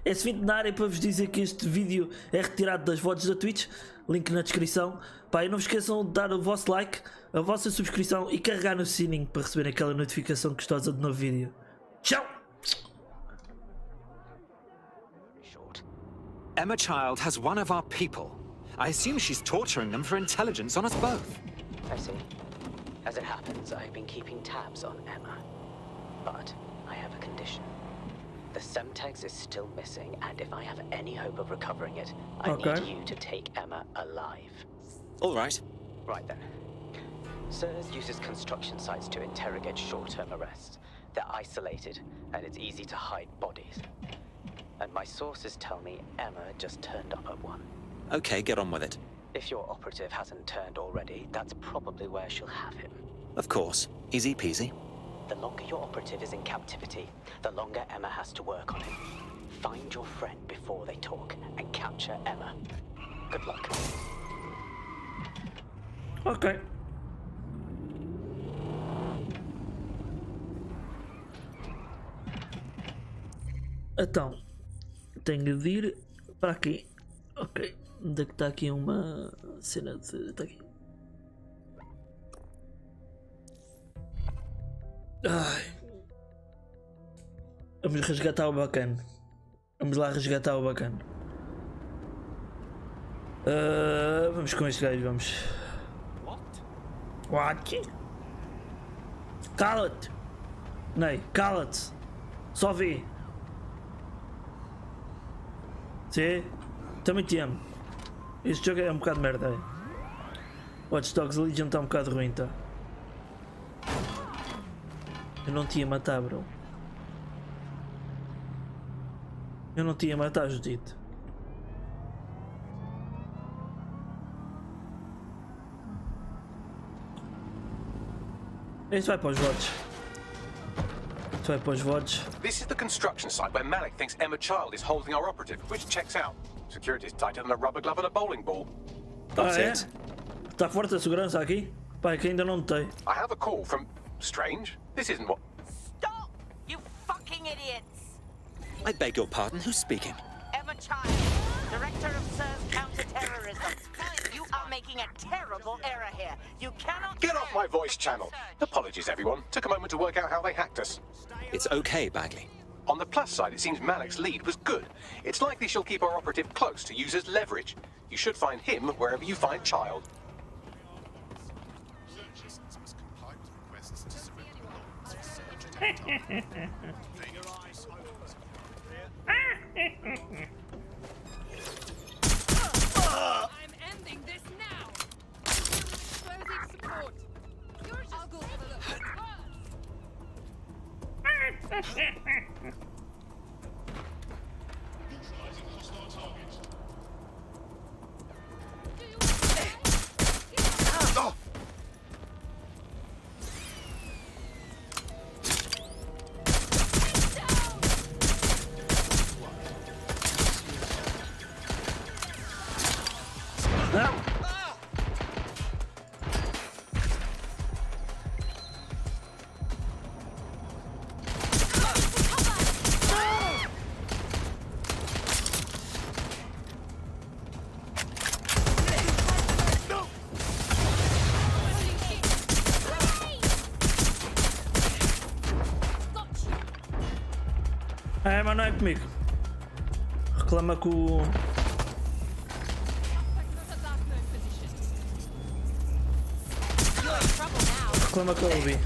esse vídeo na área para vos dizer que este vídeo é retirado das VODs da Twitch, link na descrição. Pá, e não vos esqueçam de dar o vosso like, a vossa subscrição e carregar no sininho para receber aquela notificação gostosa de novo vídeo. Tchau! Emma Child has one of our people. I assume she's torturing them for intelligence on us both. I see. As it happens, I've been keeping tabs on Emma. But I have a condition. The Semtex is still missing, and if I have any hope of recovering it, I need you to take Emma alive. All right. Right then. SIRS uses construction sites to interrogate short-term arrests. They're isolated, and it's easy to hide bodies. And my sources tell me Emma just turned up at one. Okay, get on with it. If your operative hasn't turned already, that's probably where she'll have him. Of course. Easy peasy. The longer your operative is in captivity, the longer Emma has to work on him. Find your friend before they talk and capture Emma. Good luck. Ok. Então, tenho de ir para aqui. Ok. Onde é que está aqui uma cena de... Está aqui. Ai. Vamos resgatar o bacana. Vamos lá resgatar o bacana. Vamos com este gajo, vamos. What? Cala-te! Ney, cala-te! Só vê! Sim? Também te amo. Este jogo é um bocado de merda. É? Watch Dogs Legion está um bocado ruim, tá? Eu não te ia matar, bro. Eu não te ia matar, Judite. Este vai para os votos. Este vai para os votos. This is the construction site where Malik thinks Emma Child is holding our operative, which checks out. Security's tighter than a rubber glove and a bowling ball. That's é? it. Está forte a segurança aqui? Pai, que ainda não notei. I have a call from... Strange. This isn't what... Stop! You fucking idiots! I beg your pardon, who's speaking? Emma Child, Director of SIRS Counter-Terrorism. You are making a terrible error here. You cannot... Get off my voice channel. Apologies, everyone. Took a moment to work out how they hacked us. It's okay, Bagley. On the plus side, it seems Malik's lead was good. It's likely she'll keep our operative close to use as leverage. You should find him wherever you find Child. I'm ending this now. Explosive support. I'll go for the look. É, mas não é comigo. Reclama com o... Reclama com o Obi.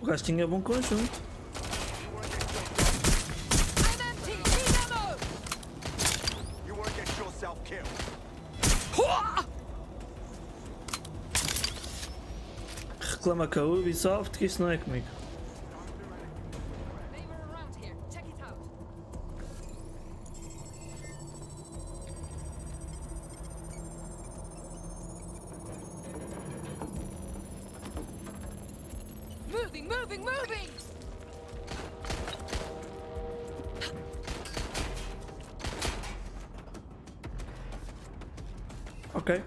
O gajo tinha bom conjunto. Reclama com a Ubisoft que isto não é comigo. Moving, moving, moving! Ok.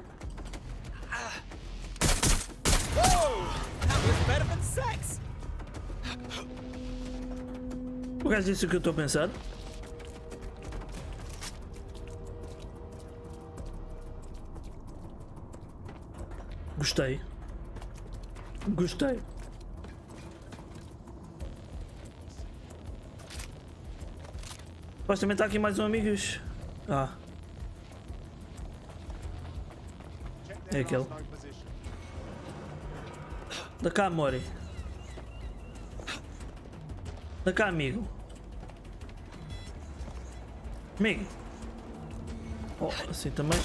O gajo disse o que eu estou a pensar. Gostei. Gostei. Supostamente está aqui mais um amigos. Ah. É aquele. Da cá, Mori. Da cá, amigo. Amigo. Oh, assim também.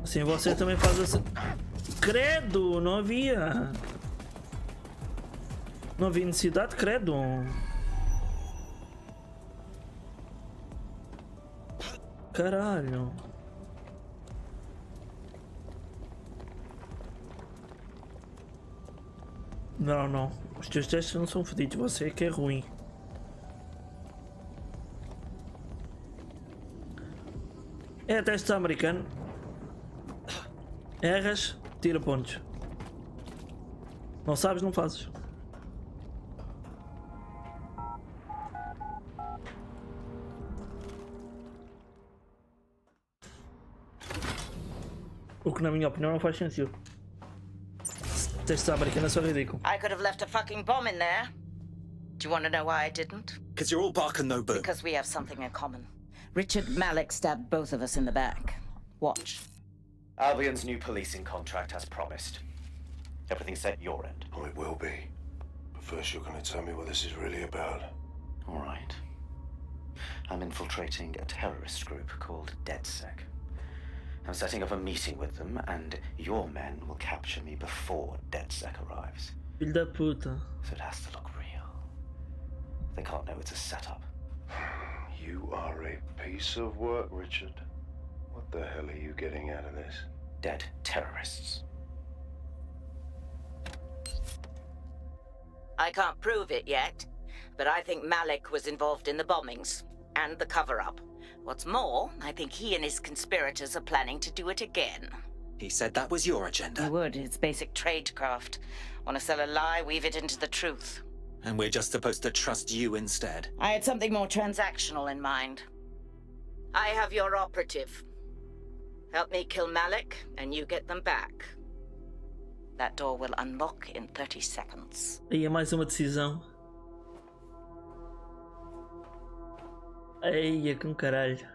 Assim você também faz assim. Credo, não havia. Não havia necessidade, credo. Caralho. Não, não. Os teus testes não são fodidos. Você é que é ruim. É teste americano. Erras, tira pontos. Não sabes, não fazes. O que na minha opinião não faz sentido. Teste americano é só ridículo. I could have left a fucking bomb in there. Do you want to know why I didn't? Because you're all bark and no boo. Because we have something in common. Richard Malik stabbed both of us in the back. Watch. Albion's new policing contract as promised. Everything set your end. Oh, it will be. But first you're going to tell me what this is really about. All right. I'm infiltrating a terrorist group called DedSec. I'm setting up a meeting with them, and your men will capture me before DedSec arrives. Filho da puta. So it has to look real. They can't know it's a setup. You are a piece of work, Richard. What the hell are you getting out of this? Dead terrorists. I can't prove it yet, but I think Malik was involved in the bombings and the cover-up. What's more, I think he and his conspirators are planning to do it again. He said that was your I agenda. would. It's basic tradecraft. Want to sell a lie, weave it into the truth. And we're just supposed to trust you instead. I had something more transactional in mind. I have your operative. Help me kill Malik, and you get them back. That door will unlock in 30 seconds. Aí é mais uma decisão. Aí é com caralho.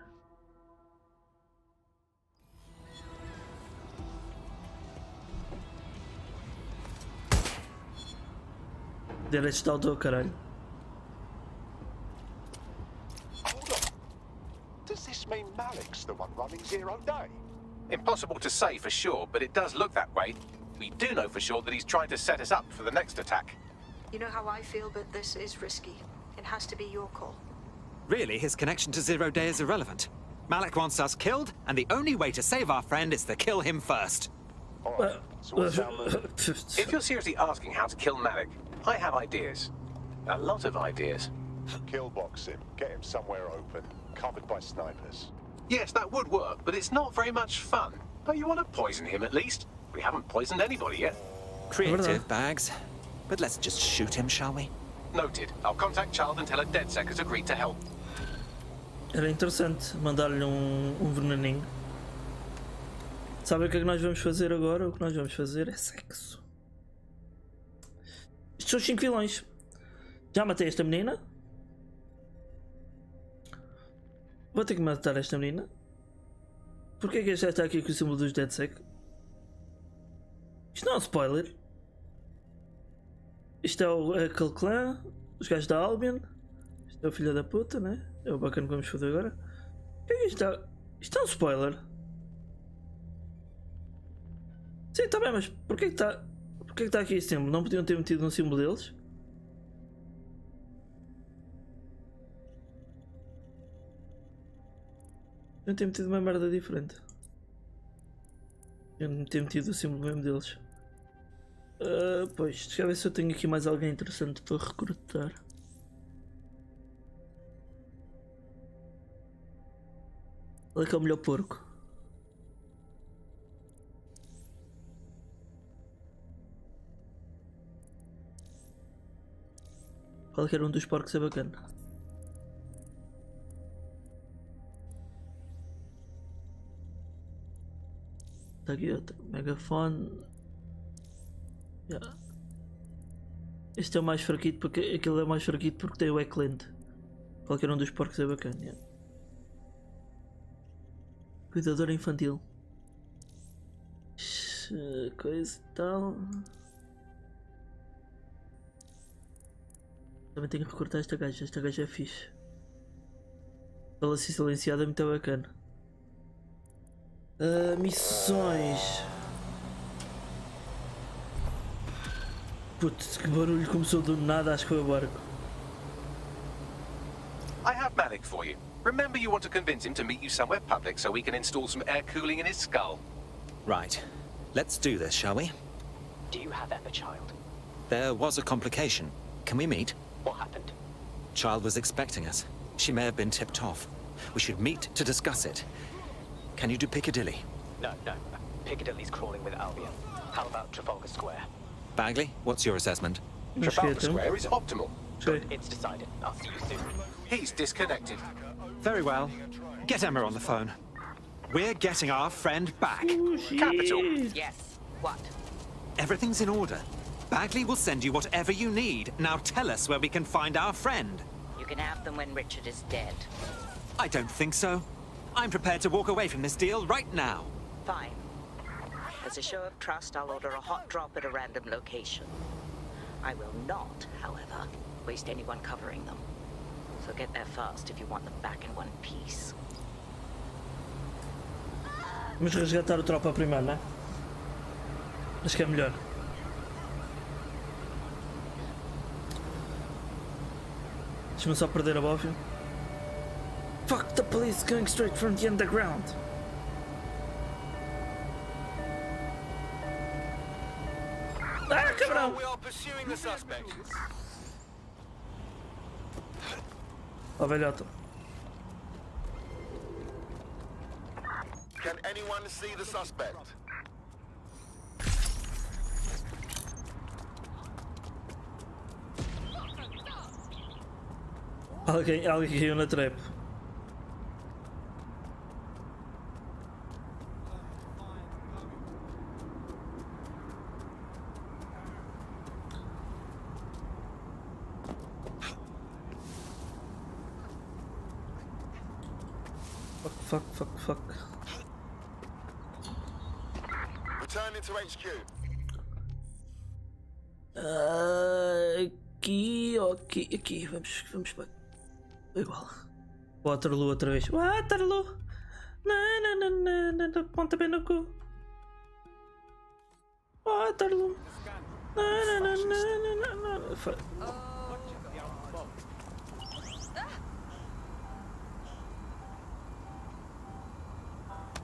Direitos de autor, caralho. Hold on. Does this mean Malik's the one running 0 Day? Impossible to say for sure, but it does look that way. We do know for sure that he's trying to set us up for the next attack. You know how I feel, but this is risky. It has to be your call. Really, his connection to 0 Day is irrelevant. Malik wants us killed, and the only way to save our friend is to kill him first. All right. So what's our move? If you're seriously asking how to kill Malik, I have ideas. A lot of ideas. Killbox him. Get him somewhere open, covered by snipers. Yes, that would work, but it's not very much fun. Don't you want to poison him at least? We haven't poisoned anybody yet. Creative, Bags. But let's just shoot him, shall we? Noted. I'll contact Child and tell her DedSec has agreed to help. Era interessante mandar-lhe um veneninho. Sabe o que é que nós vamos fazer agora? O que nós vamos fazer é sexo. Estes são os 5 vilões. Já matei esta menina. Vou ter que matar esta menina. Porquê é que este já está aqui com o símbolo dos DedSec? Isto não é um spoiler. Isto é aquele clã, os gajos da Albion. Isto é o filho da puta, né? É o bacana que vamos fazer agora. O que é que isto está? Isto é um spoiler. Sim, está bem, mas porquê que está. Porquê que está aqui esse símbolo? Não podiam ter metido um símbolo deles? Podiam ter metido uma merda diferente. Podiam ter metido o símbolo mesmo deles. Pois, deixa eu ver se eu tenho aqui mais alguém interessante para recrutar. Qual é que é o melhor porco? Qualquer um dos porcos é bacana. Está aqui outro. Megafone. Yeah. Este é o mais fraquito porque aquele é mais fraquito porque tem o eclente. Qualquer um dos porcos é bacana. Yeah. Cuidador infantil. Coisa e tal. Também tenho que recortar esta gaja. Esta gaja é fixe. Ela assim silenciada é muito bacana. Missões. Putz, que barulho começou do nada, acho que foi o barco. I have Malik for you. Remember, you want to convince him to meet you somewhere public so we can install some air cooling in his skull. Right. Let's do this, shall we? Do you have Emma, child? There was a complication. Can we meet? What happened? Child was expecting us. She may have been tipped off. We should meet to discuss it. Can you do Piccadilly? No. Piccadilly's crawling with Albion. How about Trafalgar Square? Bagley, what's your assessment? Trafalgar Square is optimal. It's decided. I'll see you soon. He's disconnected. Very well. Get Emma on the phone. We're getting our friend back. Capital. Yes. What? Everything's in order. Bagley will send you whatever you need. Now tell us where we can find our friend. You can have them when Richard is dead. I don't think so. I'm prepared to walk away from this deal right now. Fine. As a show of trust, I'll order a hot drop at a random location. I will not, however, waste anyone covering them. So get there fast if you want them back in one piece. Vamos resgatar o tropa primeiro, né? Acho que é melhor. Deixa-me só perder a bófia. Fuck the police going straight from the underground. Ah, cabrão! We are pursuing the suspect. Ó, velhote. Can anyone see the suspect? Alguém caiu na trap. Fuck. Returning to HQ. Aqui. Vamos para. Igual. Waterloo outra vez. Waterloo! Não, ponta bem no cu. Waterloo! Não.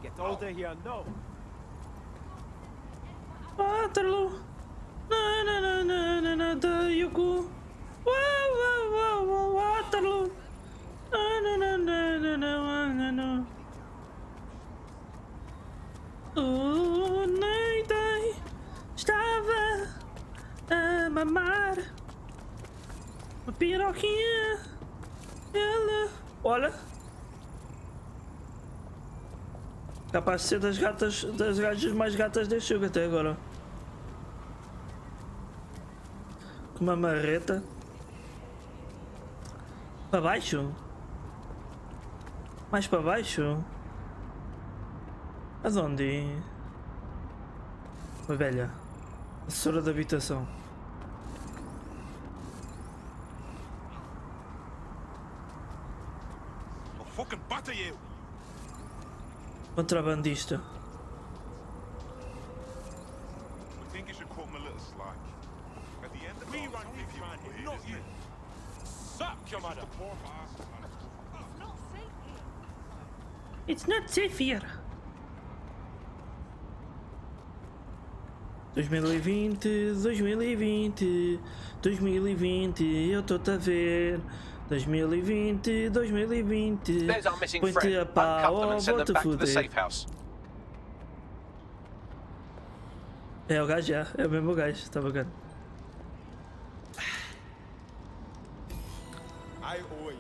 Get older here, no. Waterloo! No, the Yuku! Wow, Waterloo! No. O Neidei estava a mamar uma piroquinha. Ela, olha, capaz de ser das gajas mais gatas deste jogo até agora. Com uma marreta para baixo. Mais para baixo? Mas onde? Uma velha. Assessora de habitação. I'll fucking butter you. Contrabandista. I think you should cut him a little slack. At the end of the day, not you. Suck your mother. It's not safe here. 2020, eu estou-te a ver. 2020. There's our missing Põe-te friend. a pau, Uncuff them and send them vou-te back to the foder. safe house. É o gajo, é o mesmo gajo, está bacana. I owe you.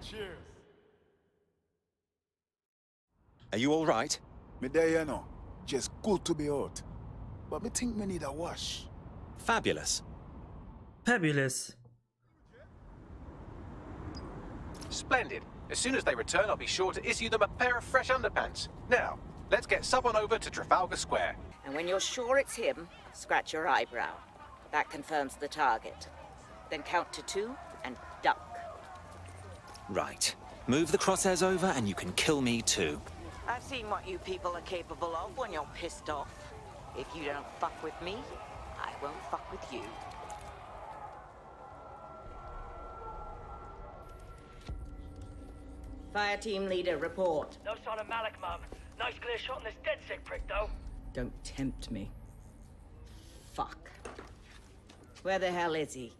Cheers. Are you all right? Me there, you know. Just good to be out. But me think me need a wash. Fabulous. Fabulous. Splendid. As soon as they return, I'll be sure to issue them a pair of fresh underpants. Now, let's get Sub on over to Trafalgar Square. And when you're sure it's him, scratch your eyebrow. That confirms the target. Then count to 2 and duck. Right. Move the crosshairs over and you can kill me too. I've seen what you people are capable of when you're pissed off. If you don't fuck with me, I won't fuck with you. Fire team leader, report. No sign of Malik, Mum. Nice clear shot on this DedSec prick, though. Don't tempt me. Fuck. Where the hell is he?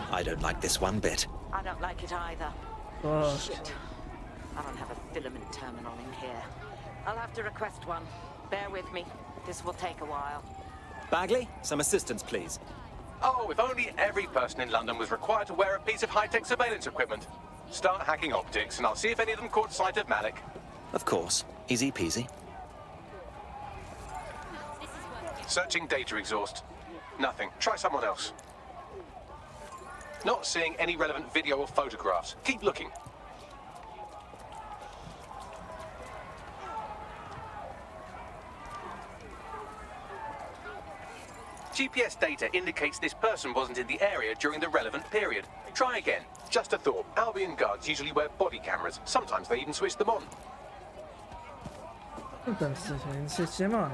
I don't like this one bit. I don't like it either. Oh. Shit. I don't have a filament terminal in here. I'll have to request one. Bear with me. This will take a while. Bagley, some assistance, please. Oh, if only every person in London was required to wear a piece of high-tech surveillance equipment. Start hacking optics, and I'll see if any of them caught sight of Malik. Of course. Easy peasy. Searching data exhaust. Nothing. Try someone else. Not seeing any relevant video or photographs. Keep looking. GPS data indicates this person wasn't in the area during the relevant period. Try again. Just a thought. Albion guards usually wear body cameras. Sometimes they even switch them on. Portanto, não sei se chama.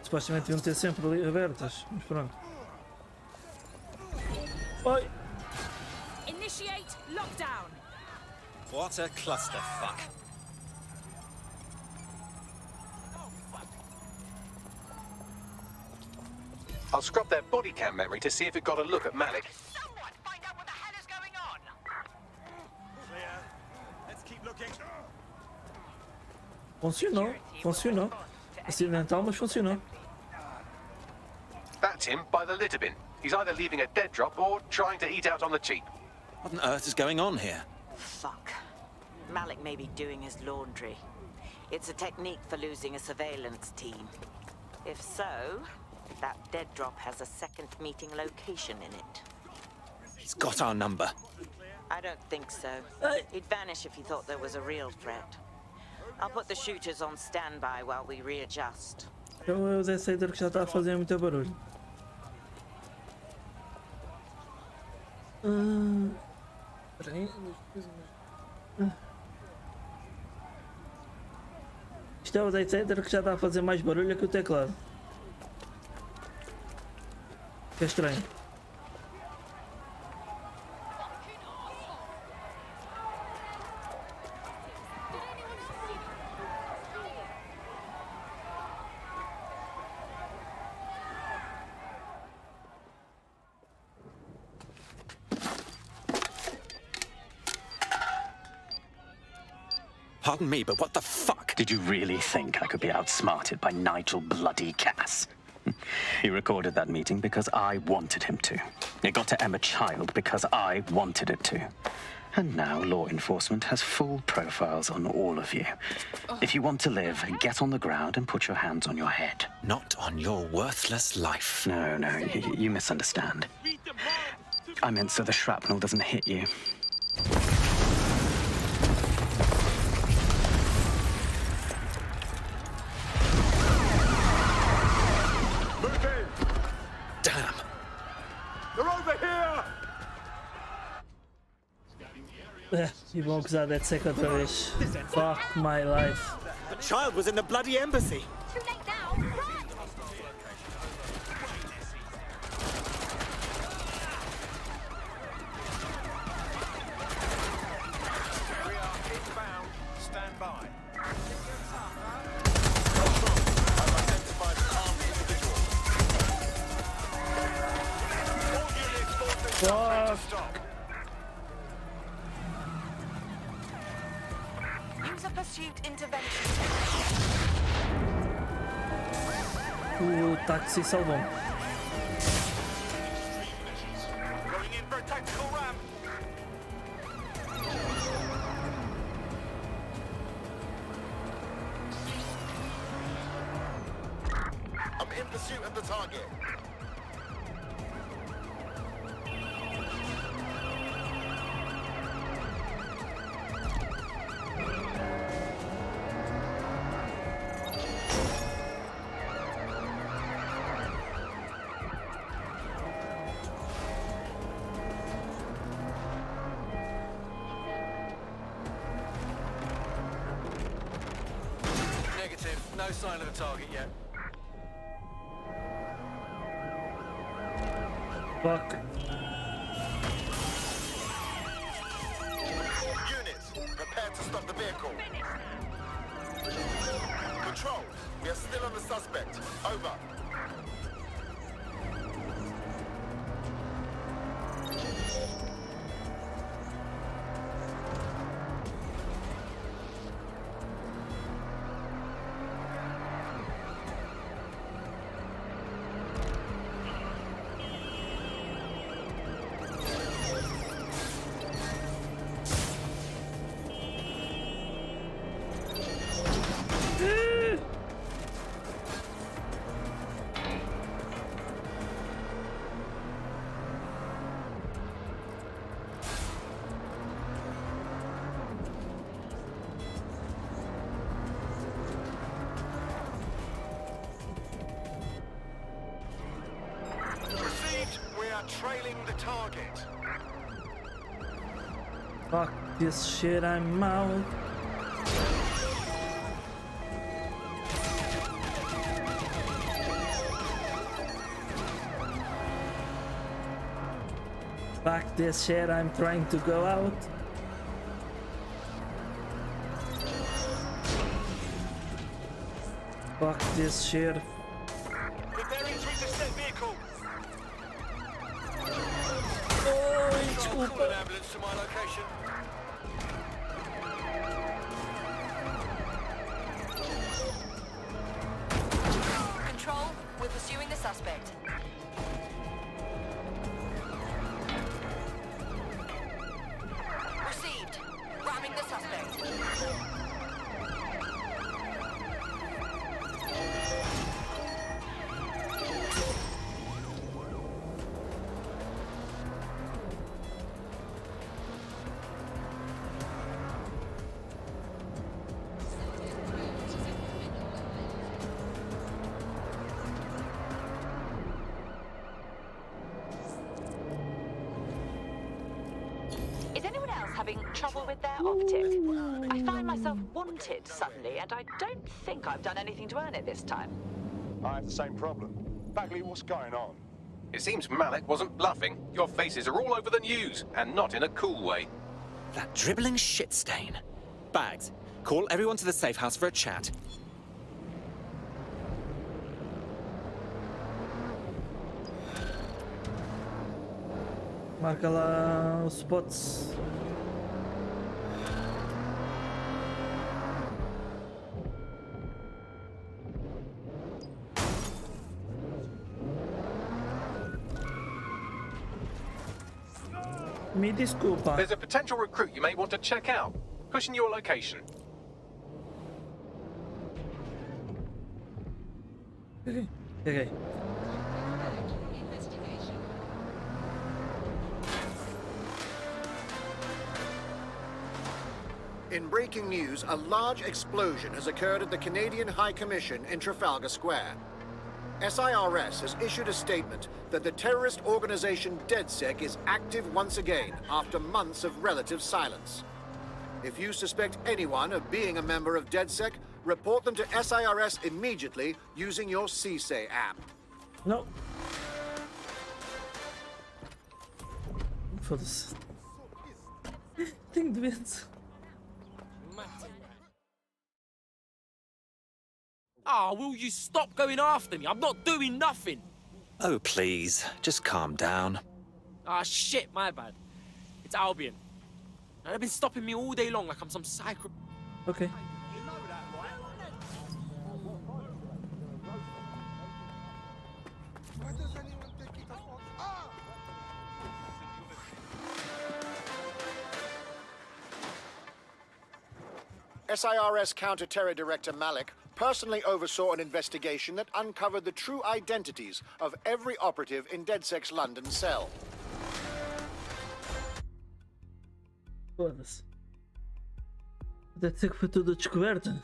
Supostamente deviam ter sempre ali abertas, mas pronto. Oi! Initiate lockdown. What a clusterfuck. I'll scrub their body cam memory to see if it got a look at Malik. Someone find out what the hell is going on. Clear. Let's keep looking. Funcionou, funcionou. Acidental, mas funcionou. That's him by the litter bin. He's either leaving a dead drop or trying to eat out on the cheap. What on earth is going on here? Fuck. Malik may be doing his laundry. It's a technique for losing a surveillance team. If so, that dead drop has a second meeting location in it. He's got our number. I don't think so. He'd vanish if he thought there was a real threat. I'll put the shooters on standby while we readjust. Então é o Zé que já está a fazer muito barulho. Peraí. Isto é o Zé que já está a fazer mais barulho que o teclado. Que é estranho. Pardon me, but what the fuck? Did you really think I could be outsmarted by Nigel bloody Cass? He recorded that meeting because I wanted him to. It got to Emma Child because I wanted it to. And now law enforcement has full profiles on all of you. If you want to live, get on the ground and put your hands on your head. Not on your worthless life. No, you misunderstand. I meant so the shrapnel doesn't hit you. Damn. They're over here! E vão acusar de DedSec outra vez. Fuck my life. The child was in the bloody embassy. Too late now. Run! We are inbound. Stand by. I've identified an armed individual. All units forcing suspect to stop. Use a pursuit intervention. o táxi salvou-me. Going in for a tactical ram. I'm in pursuit of the target. Negative. No sign of a target yet. Fuck. Units, prepare to stop the vehicle. Control, we are still on the suspect. Over. Received. We are trailing the target. Fuck this shit, I'm out. Fuck this shit, I'm trying to go out. Fuck this shit. Preparing to intercept vehicle. Oi, Call an desculpa. ambulance to my location. Control, we're pursuing the suspect. Received. Ramming the suspect. Is anyone else having trouble with their optic? I find myself wanted suddenly, and I don't think I've done anything to earn it this time. I have the same problem. Bagley, what's going on? It seems Malik wasn't bluffing. Your faces are all over the news, and not in a cool way. That dribbling shit stain. Bags, call everyone to the safe house for a chat. Marca lá os spots. Me desculpa. There's a potential recruit you may want to check out. Pushing your location. Okay. In breaking news, a large explosion has occurred at the Canadian High Commission in Trafalgar Square. SIRS has issued a statement that the terrorist organization DedSec is active once again after months of relative silence. If you suspect anyone of being a member of DedSec, report them to SIRS immediately using your CSAY app. No. Foda-se. Tenho doente. Oh, will you stop going after me? I'm not doing nothing. Oh, please, just calm down. Ah, shit, my bad. It's Albion. Now, they've been stopping me all day long like I'm some psycho... Okay. SIRS Counter-Terror Director Malik personally oversaw an investigation that uncovered the true identities of every operative in DedSec's London cell. Foda-se. Deve ser que foi tudo descoberta.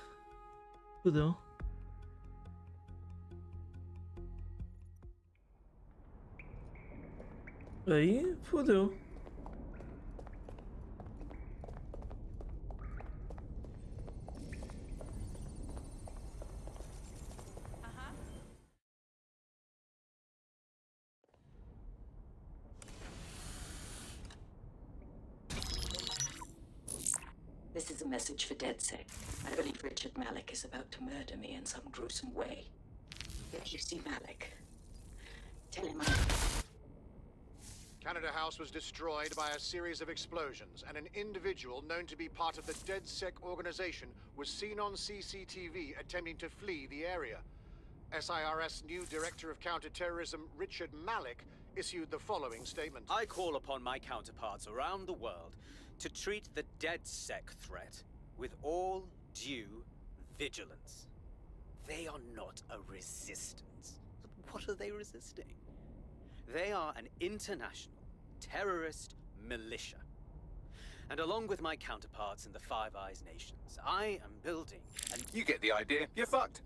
Fudeu. Aí, fudeu. This is a message for DedSec. I believe Richard Malik is about to murder me in some gruesome way. If you see Malik, tell him Canada House was destroyed by a series of explosions, and an individual known to be part of the DedSec organization was seen on CCTV attempting to flee the area. SIRS new Director of Counterterrorism, Richard Malik, issued the following statement. I call upon my counterparts around the world to treat the DedSec threat with all due vigilance. They are not a resistance. What are they resisting? They are an international terrorist militia. And along with my counterparts in the Five Eyes nations, I am building and You get the idea. You're fucked.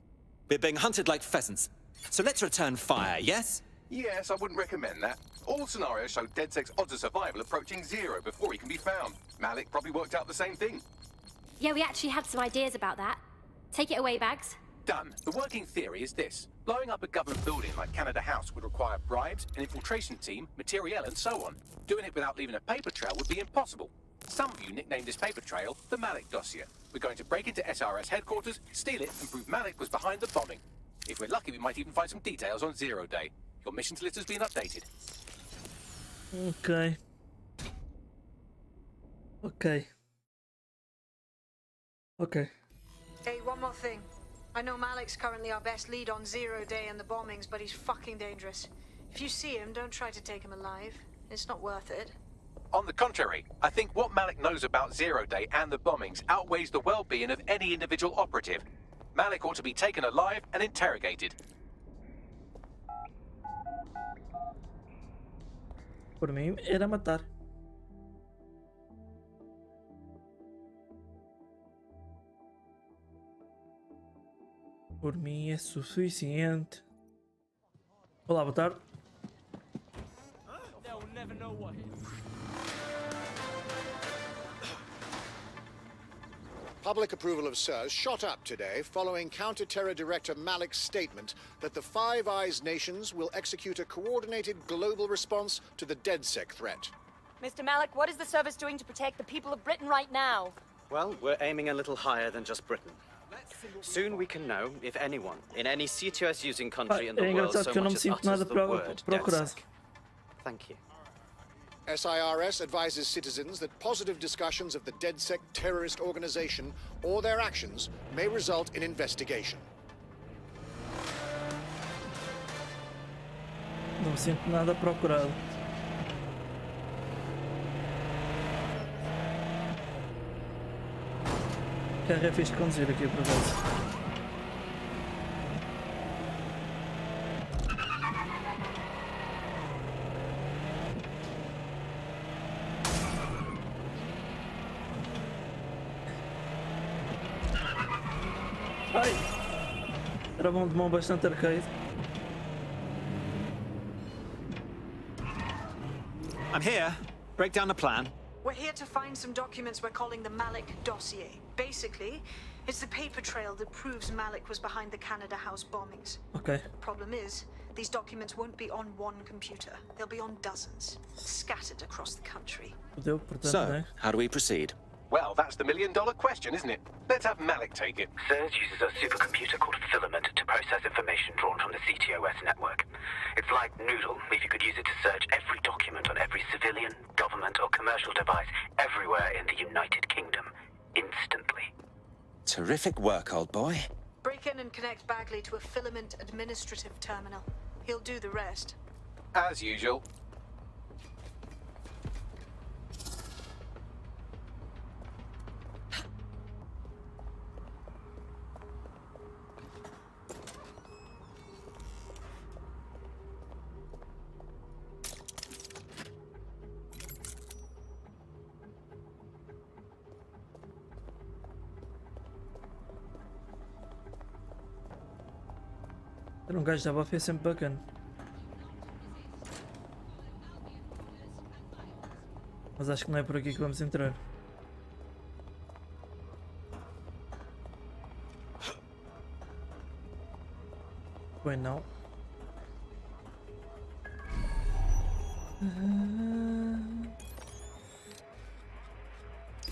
We're being hunted like pheasants. So let's return fire, yes? Yes, I wouldn't recommend that. All scenarios show DedSec's odds of survival approaching 0 before he can be found. Malik probably worked out the same thing. Yeah, we actually had some ideas about that. Take it away, Bags. Done. The working theory is this. Blowing up a government building like Canada House would require bribes, an infiltration team, materiel, and so on. Doing it without leaving a paper trail would be impossible. Some of you nicknamed this paper trail the Malik dossier. We're going to break into SRS headquarters, steal it, and prove Malik was behind the bombing. If we're lucky, we might even find some details on Zero Day. Your missions list has been updated. Ok. Ok. Ok. Hey, one more thing. I know Malik's currently our best lead on Zero Day and the bombings, but he's fucking dangerous. If you see him, don't try to take him alive. It's not worth it. On the contrary, I think what Malik knows about Zero Day and the bombings outweighs the well-being of any individual operative. Malik ought to be taken alive and interrogated. Por mim, era matar. Por mim é suficiente. Olá, boa tarde. They'll never know what hit. Public approval of SIRS shot up today following Counter-Terror Director Malik's statement that the Five Eyes nations will execute a coordinated global response to the DedSec threat. Mr. Malik, what is the service doing to protect the people of Britain right now? Well, we're aiming a little higher than just Britain. Soon we can know if anyone in any CTOS-using country in the world so much as utters the word DedSec. Thank you. SIRS advises citizens that positive discussions of the DedSec terrorist organization or their actions may result in investigation. Não sinto nada procurado. O carro é fixe de conduzir aqui por acaso. Ai! Era bom de mão bastante arcade. I'm here. Break down the plan. We're here to find some documents we're calling the Malik dossier. Basically, it's the paper trail that proves Malik was behind the Canada House bombings. Okay. Problem is, these documents won't be on one computer. They'll be on dozens, scattered across the country. So, how do we proceed? Well, that's the million-dollar question, isn't it? Let's have Malik take it. SIRS uses a supercomputer called Filament to process information drawn from the CTOS network. It's like Noodle, if you could use it to search every document on every civilian, government or commercial device everywhere in the United Kingdom, instantly. Terrific work, old boy. Break in and connect Bagley to a Filament administrative terminal. He'll do the rest. As usual. Para um gajo da buff é sempre bacana. Mas acho que não é por aqui que vamos entrar. Pois não.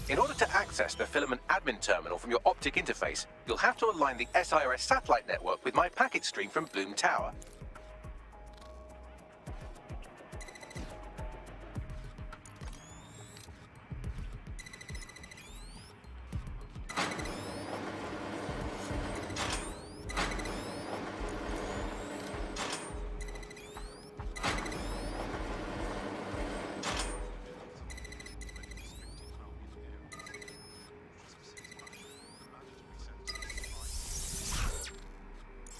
In order to access the filament admin terminal from your optic interface, you'll have to align the SIRS satellite network with my packet stream from Bloom Tower.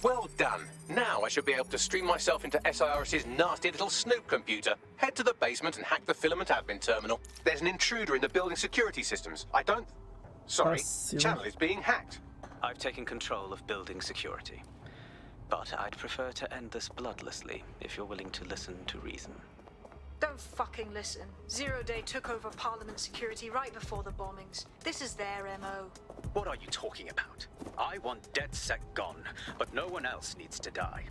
Well done. Now I should be able to stream myself into SIRS's nasty little snoop computer, head to the basement and hack the filament admin terminal. There's an intruder in the building security systems. Sorry, channel is being hacked. I've taken control of building security. But I'd prefer to end this bloodlessly, if you're willing to listen to reason. Don't fucking listen. Zero Day took over Parliament security right before the bombings. This is their MO. What are you talking about? I want DedSec gone, but no one else needs to die.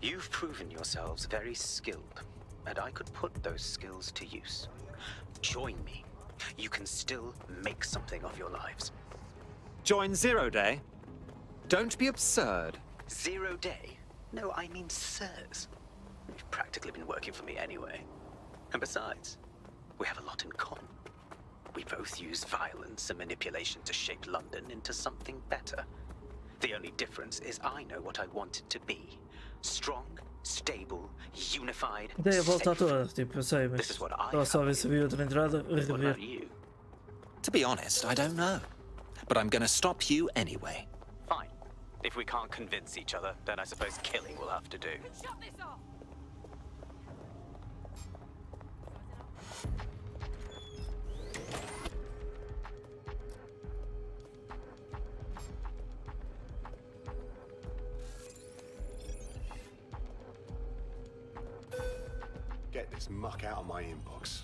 You've proven yourselves very skilled, and I could put those skills to use. Join me. You can still make something of your lives. Join Zero Day? Don't be absurd. Zero Day? No, I mean sirs. You've practically been working for me anyway. And besides, we have a lot in common. We both use violence and manipulation to shape London into something better. The only difference is I know what I want it to be. Strong, stable, unified, Ideia volta toda, tipo, eu sei, mas estava só a ver se havia outra entrada a rever. To be honest, I don't know. But I'm gonna stop you anyway. Fine. If we can't convince each other, then I suppose killing will have to do. Shut this off! Get this muck out of my inbox.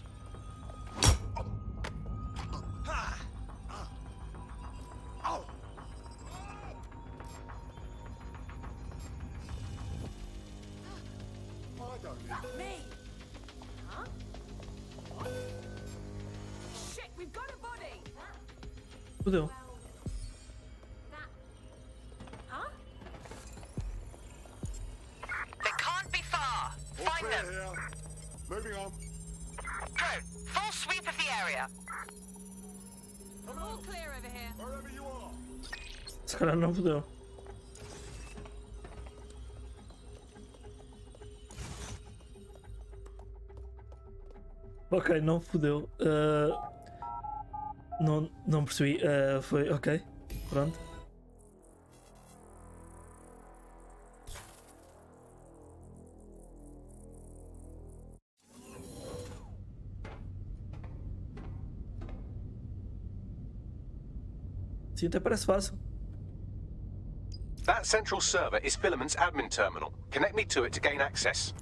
Me? Huh? Shit, we've got a body! Fudeu. Huh? They can't be far. Find them. Here. Moving on. Drone, full sweep of the area. All clear over here. Wherever you are. Se calhar não fudeu. Ok, não fudeu. Não percebi. Foi ok. Pronto. Sim, até parece fácil. That central server is Filament's admin terminal. Connect me to it to gain access.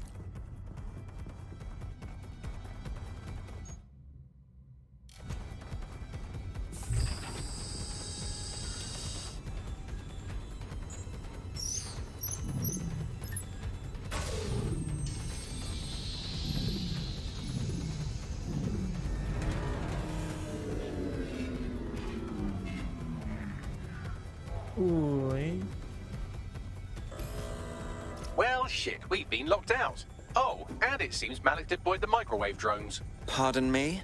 Ui. Well, shit, we've been locked out. Oh, and it seems Malik deployed the microwave drones. Pardon me?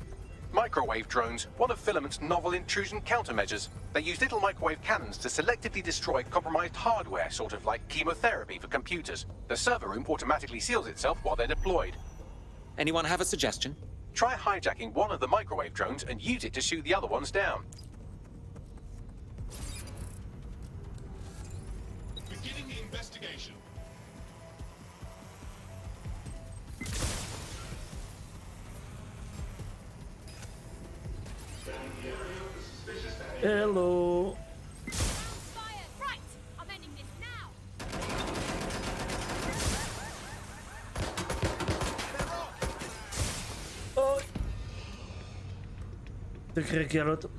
Microwave drones, one of Filament's novel intrusion countermeasures. They use little microwave cannons to selectively destroy compromised hardware, sort of like chemotherapy for computers. The server room automatically seals itself while they're deployed. Anyone have a suggestion? Try hijacking one of the microwave drones and use it to shoot the other ones down. Beginning the investigation. Hello. Fire! Right! I'm ending this now! Tenho que hackear outro.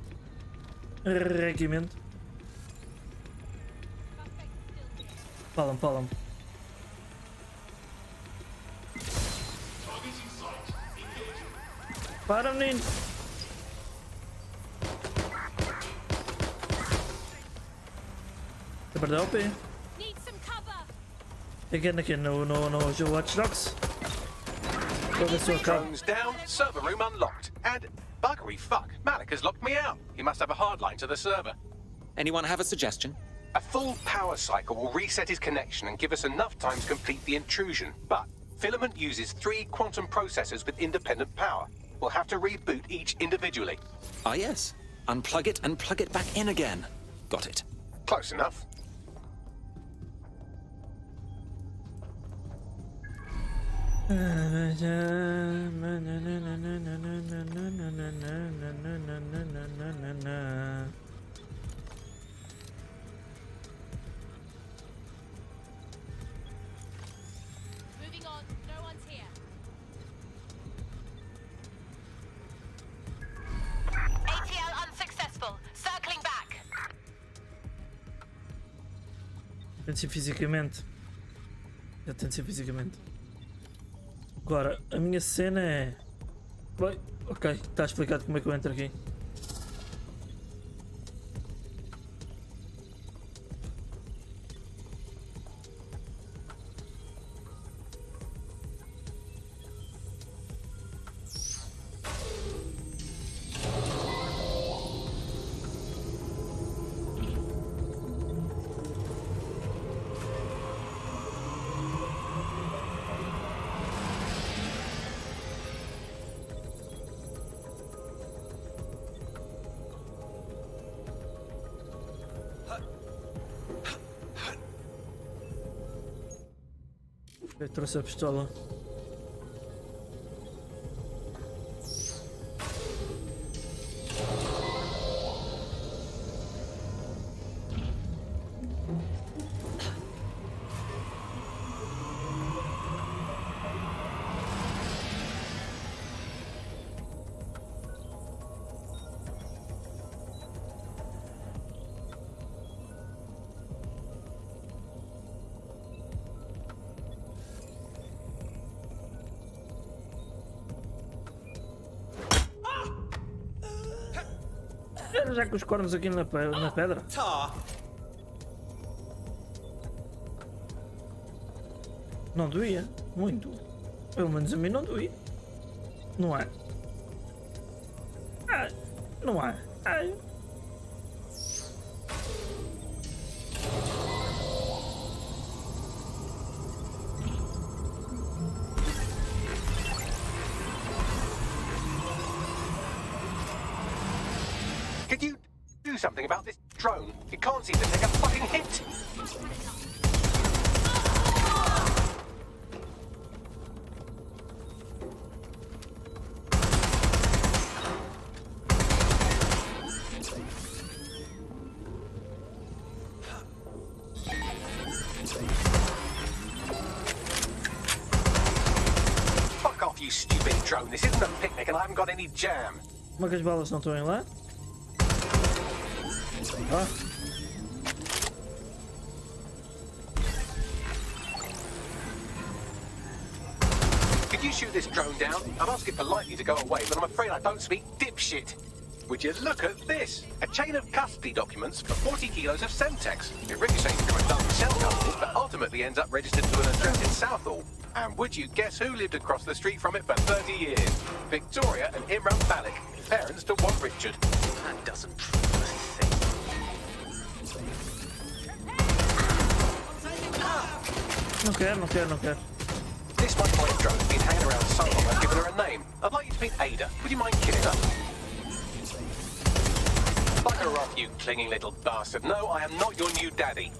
Hackeamento. Falam. Para, menino! Você perdeu o P. Again, no, jogo Watch Dogs. Drones down, server room unlocked. And buggery fuck, Malik has locked me out. He must have a hard line to the server. Anyone have a suggestion? A full power cycle will reset his connection and give us enough time to complete the intrusion. But Filament uses 3 quantum processors with independent power. We'll have to reboot each individually. Ah, yes. Unplug it and plug it back in again. Got it. Close enough. Moving on, no one's here. ATL unsuccessful. Circling back. Tem de ser fisicamente. Já tem de ser fisicamente. Agora, a minha cena é... Bem, ok, está explicado como é que eu entro aqui. Eu trouxe a pistola. Já com os cornos aqui na pedra. Não doía, muito. Pelo menos a mim não doía. Não é? Não é? Could you do something about this drone? It can't seem to take a fucking hit. Fuck off, you stupid drone. This isn't a picnic and I haven't got any jam. Como é que as balas não estão em lá? Could you shoot this drone down? I'd ask it politely to go away, but I'm afraid I don't speak dipshit. Would you look at this? A chain of custody documents for 40 kilos of Semtex. It ricochets from a Dublin shell company, but ultimately ends up registered to an address in Southall. And would you guess who lived across the street from it for 30 years? Victoria and Imran Malik, parents to one Richard. That doesn't prove a thing. Não quero. This one point drone's been hanging around so long I've given her a name. I'd like you to meet Ada. Would you mind killing her? Bugger off, you clinging little bastard. No, I am not your new daddy.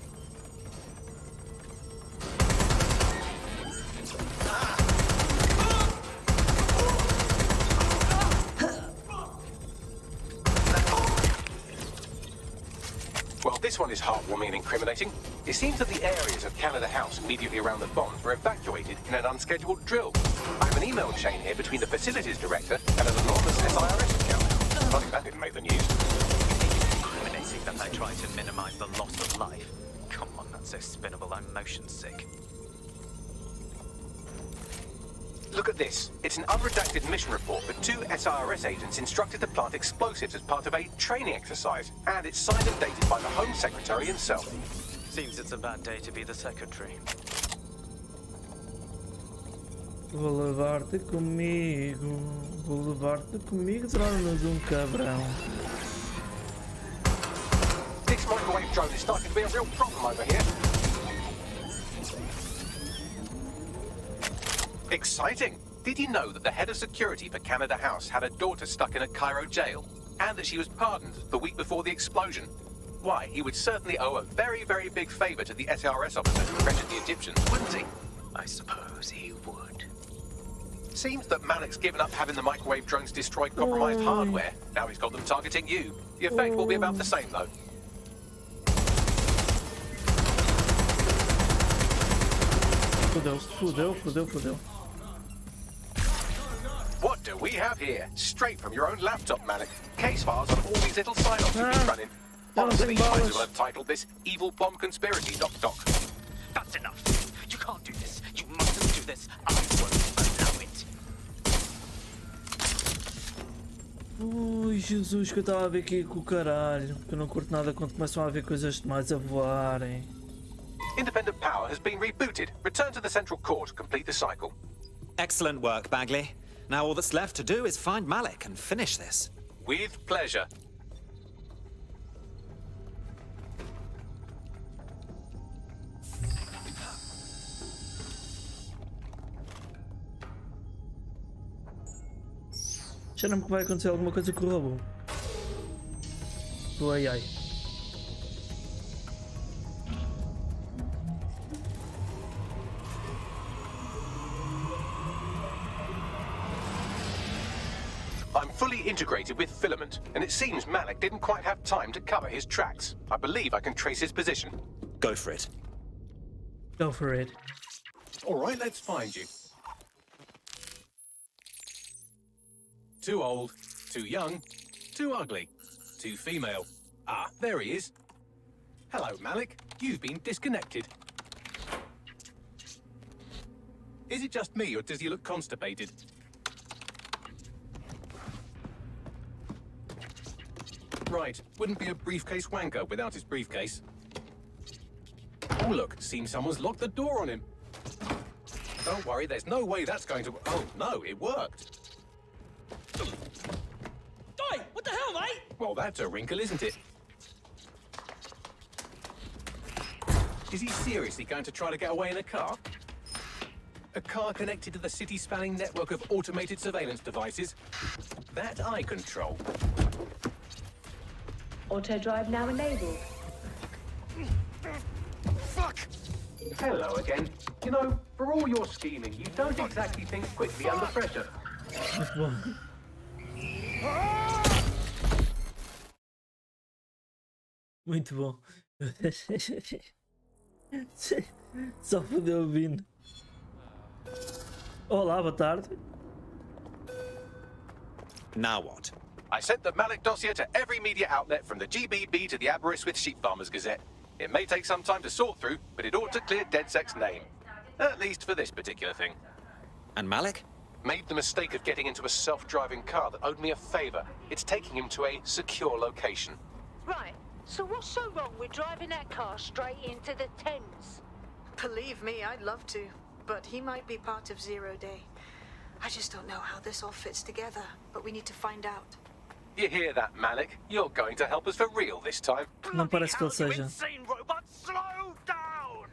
Well, this one is heartwarming and incriminating. It seems that the areas of Canada House immediately around the bombs were evacuated in an unscheduled drill. I have an email chain here between the facilities director and an anonymous SIRS account. Funny that didn't make the news. Incriminating that I try to minimize the loss of life. Come on, that's so spinnable, I'm motion sick. Look at this. It's an unredacted mission report for 2 SIRS agents instructed to plant explosives as part of a training exercise. And it's signed and dated by the Home Secretary himself. Seems it's a bad day to be the secretary. Vou levar-te comigo, tornar-nos cabrão. This microwave drone is starting to be a real problem over here. Exciting! Did you know that the head of security for Canada House had a daughter stuck in a Cairo jail? And that she was pardoned the week before the explosion? Why, he would certainly owe a very, very big favour to the SRS officer who arrested the Egyptians, wouldn't he? I suppose he would. Seems that Malik's given up having the microwave drones destroy compromised hardware. Now he's got them targeting you. The effect will be about the same, though. Fudeu. What do we have here? Straight from your own laptop, Malik. Case files on all these little sign-offs you've been running. Honestly, you might as well have titled this Evil Bomb Conspiracy, Doc. That's enough. You can't do this. You mustn't do this. I won't allow it. Ui, Jesus, que eu estava a ver aqui com o caralho. Que eu não curto nada quando começam a haver coisas demais a voarem. Independent power has been rebooted. Return to the central core to complete the cycle. Excellent work, Bagley. Now all that's left to do is find Malik and finish this. With pleasure. Cheira-me que vai acontecer alguma coisa com o robô. Do AI. I'm fully integrated with Filament, and it seems Malik didn't quite have time to cover his tracks. I believe I can trace his position. Go for it. Go for it. All right, let's find you. Too old, too young, too ugly, too female. Ah, there he is. Hello, Malik. You've been disconnected. Is it just me, or does he look constipated? Right, wouldn't be a briefcase wanker without his briefcase. Oh look, seems someone's locked the door on him. Don't worry, there's no way that's going to... Oh no, it worked. Oi, what the hell, mate? Well, that's a wrinkle, isn't it? Is he seriously going to try to get away in a car? A car connected to the city-spanning network of automated surveillance devices? That I control. Auto drive now enabled. Fuck! Hello again. You know, for all your scheming, you don't exactly think quickly under pressure. Muito bom. Só fodeu o Vino. Olá, boa tarde. Now what? I sent the Malik dossier to every media outlet from the GBB to the Aberystwyth Sheep Farmers Gazette. It may take some time to sort through, but it ought to clear DedSec's name. At least for this particular thing. And Malik? Made the mistake of getting into a self-driving car that owed me a favor. It's taking him to a secure location. Right. So what's so wrong with driving that car straight into the Thames? Believe me, I'd love to. But he might be part of Zero Day. I just don't know how this all fits together. But we need to find out. You hear that, Malik? You're going to help us for real this time. Não parece que ele seja. Insane robot, slow down!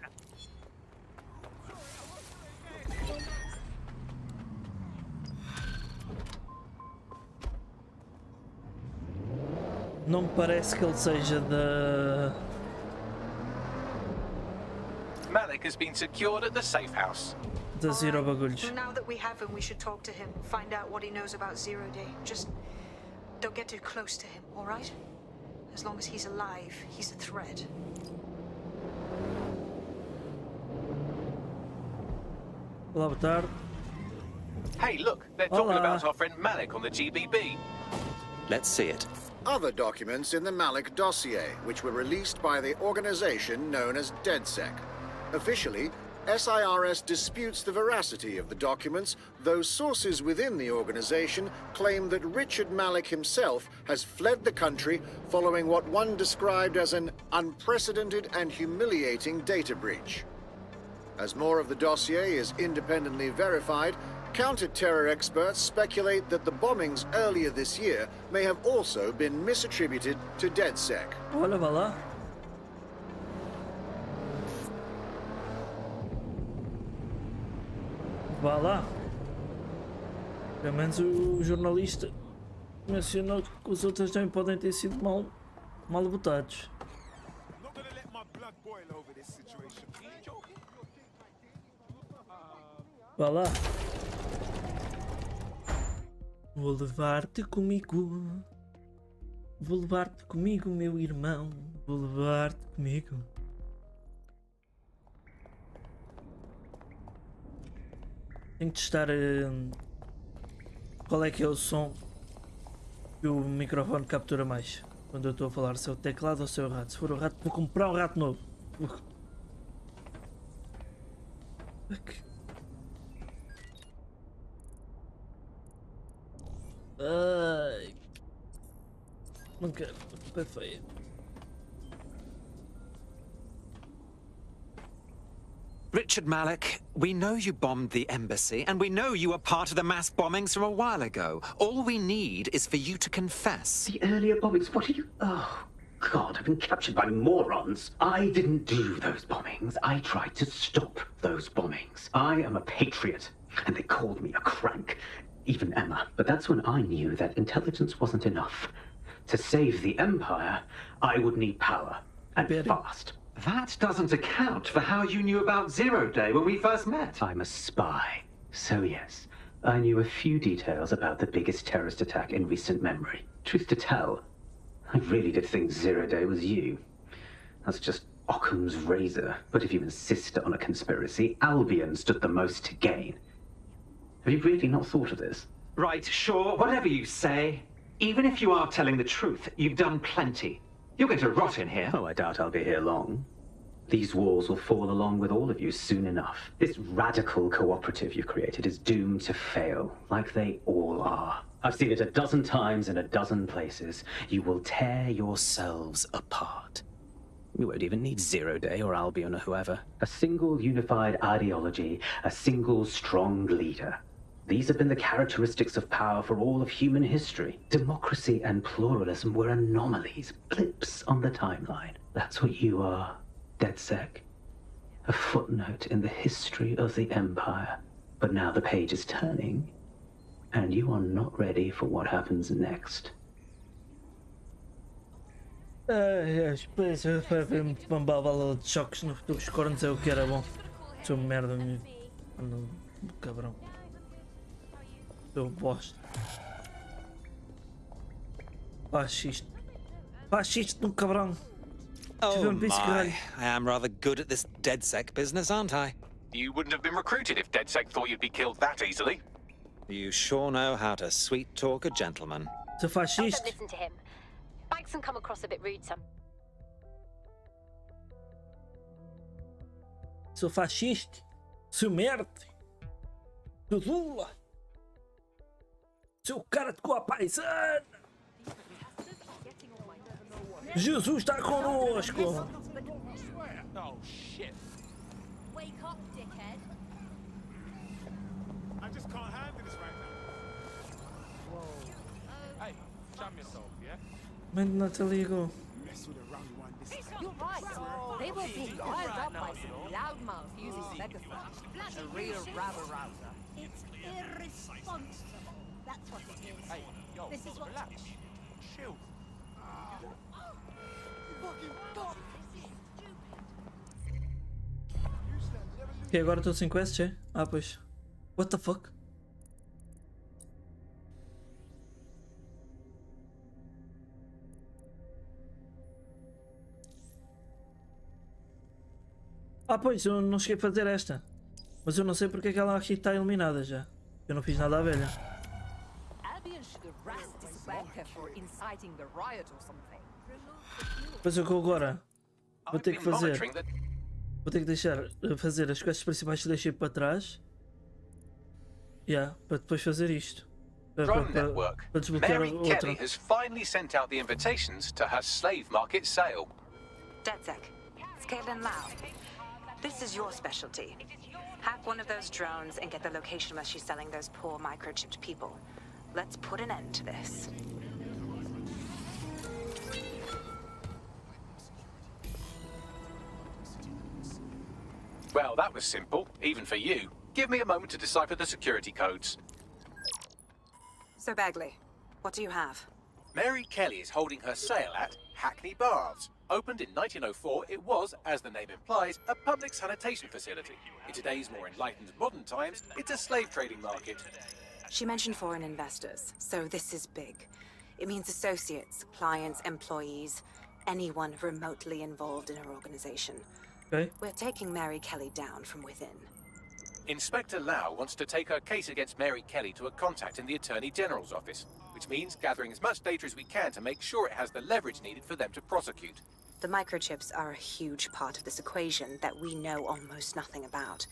Não me parece que ele seja da... Malik has been secured at the safe house. Da Zero Bagulhos. Now that we have him, we should talk to him. Find out what he knows about Zero Day. Just don't get too close to him, all right? As long as he's alive, he's a threat. Olá, boa tarde. Hey, look, they're talking Olá. about our friend Malik on the GBB. Let's see it. Other documents in the Malik dossier, which were released by the organization known as DedSec. Officially, SIRS disputes the veracity of the documents, though sources within the organization claim that Richard Malik himself has fled the country following what one described as an unprecedented and humiliating data breach. As more of the dossier is independently verified, counter-terror experts speculate that the bombings earlier this year may have also been misattributed to DedSec. Olha, vai lá. Vá lá. Pelo menos o jornalista mencionou que os outros também podem ter sido mal botados. Vá lá. Vou levar-te comigo. Vou levar-te comigo, meu irmão. Vou levar-te comigo. Tenho que testar qual é que é o som que o microfone captura mais quando eu estou a falar, se é o teclado ou se é o rato. Se for o rato, vou comprar um rato novo. Ai, não quero, é feio. Richard Malik, we know you bombed the embassy, and we know you were part of the mass bombings from a while ago. All we need is for you to confess. The earlier bombings? What are you... Oh, God, I've been captured by morons. I didn't do those bombings. I tried to stop those bombings. I am a patriot, and they called me a crank. Even Emma. But that's when I knew that intelligence wasn't enough. To save the Empire, I would need power, and fast. That doesn't account for how you knew about Zero Day when we first met. I'm a spy. So yes, I knew a few details about the biggest terrorist attack in recent memory. Truth to tell, I really did think Zero Day was you. That's just Occam's razor. But if you insist on a conspiracy, Albion stood the most to gain. Have you really not thought of this? Right, sure, whatever you say. Even if you are telling the truth, you've done plenty. You're going to rot in here. Oh, I doubt I'll be here long. These walls will fall along with all of you soon enough. This radical cooperative you've created is doomed to fail, like they all are. I've seen it a dozen times in a dozen places. You will tear yourselves apart. You won't even need Zero Day or Albion or whoever. A single unified ideology, a single strong leader. These have been the characteristics of power for all of human history. Democracy and pluralism were anomalies, blips on the timeline. That's what you are, DedSec. A footnote in the history of the Empire. But now the page is turning, and you are not ready for what happens next. Depois vai haver uma bala de choques no futuro. Os cornos é o que era bom. Sou merda, cabrão. Sou bosta. Fascista. Fascista no cabrão. Oh my, I am rather good at this DedSec business, aren't I? You wouldn't have been recruited if DedSec thought you'd be killed that easily. You sure know how to sweet talk a gentleman. Sou fascista. Don't listen to him. Bankston come across a bit rude, some. Sou fascista. Sou merda. Sou Lula. Sou cara de cor paisana. Jesus está conosco. Oh shit. Wake up, dickhead. I just can't handle this right now. Whoa. Hey, jam yourself, yeah? Mande Natalia go. You're right. They were being riled up by some loudmouth using megaphones. A real rabble-rouser. It's irresponsible. That's what it is. Hey, yo, This is what... relax. Chill. E agora estou sem quests, é? Ah, pois. What the fuck? Ah, pois, eu não cheguei a fazer esta. Mas eu não sei porque é que ela aqui está eliminada já. Eu não fiz nada à velha. Albion should have rasped this whack her for inciting the riot or something. Mas o que eu agora vou ter que fazer. Vou ter que deixar fazer as quests principais que deixei para trás. Para depois fazer isto. Drone network. Para desbloquear Mary outra. Kelly has finally sent out the invitations to her slave market sale. DedSec, it's Caitlin Lau. This is your specialty. Hack one of those drones and get the location where she's selling those poor microchipped people. Let's put an end to this. Well, that was simple, even for you. Give me a moment to decipher the security codes. So, Bagley, what do you have? Mary Kelly is holding her sale at Hackney Baths. Opened in 1904, it was, as the name implies, a public sanitation facility. In today's more enlightened modern times, it's a slave trading market. She mentioned foreign investors, so this is big. It means associates, clients, employees, anyone remotely involved in her organization. Okay. We're taking Mary Kelly down from within. Inspector Lau wants to take her case against Mary Kelly to a contact in the Attorney General's office, which means gathering as much data as we can to make sure it has the leverage needed for them to prosecute. The microchips are a huge part of this equation that we know almost nothing about.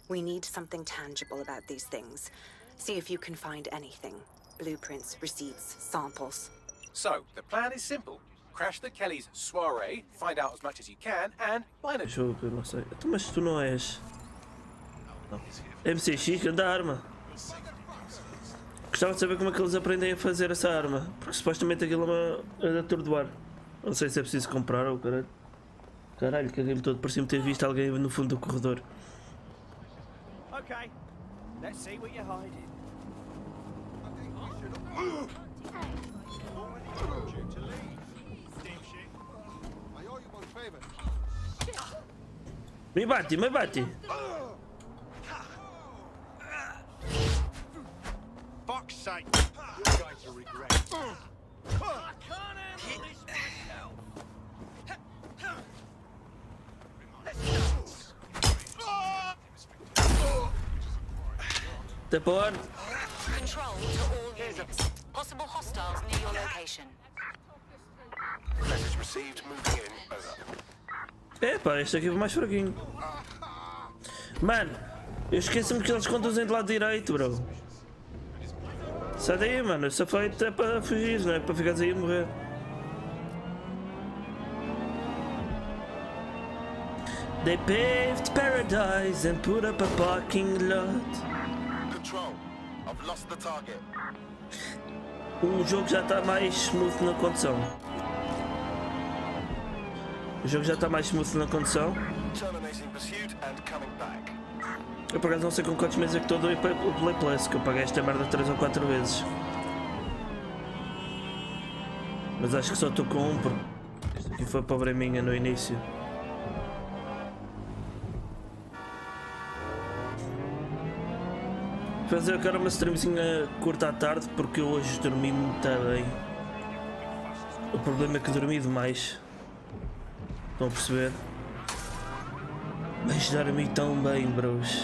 We need something tangible about these things. See if you can find anything. Blueprints, receipts, samples. So, the plan is simple. Crash the Kelly's soiree, find out as much as you can, and find a... Deixa eu ver, não sei. Então, mas tu não és... Não. MCX, grande arma. Gostava de saber como é que eles aprendem a fazer essa arma. Porque supostamente aquilo é de atordoar. Não sei se é preciso comprar ou caralho. Caralho, caguei-me todo. Parecia-me ter visto alguém no fundo do corredor. Okay, let's see what you're hiding. Me bate, me bate. Fuck's sake, you're going to regret. I can't handle this myself. Depor. Control to all units. Possible hostiles near your location. Message received, moving in, over. Epá, este aqui foi mais fraquinho. Mano, eu esqueço-me que eles conduzem do lado direito, bro. Sai daí, mano. Essa feita é para fugir, não é para ficares aí a morrer. They paved paradise and put up a parking lot. Control, I've lost the target. O jogo já está mais smooth na condução. O jogo já está mais smooth na condução. Terminating pursuit and coming back. Eu por acaso não sei com quantos meses é que estou a dar o Play Plus, que eu paguei esta merda 3 ou 4 vezes. Mas acho que só estou com um, porque isto aqui foi pobre minha no início. Fazer eu quero uma streamzinha curta à tarde, porque eu hoje dormi muito bem. O problema é que dormi demais. Estão a perceber? Mas dormi tão bem, bros.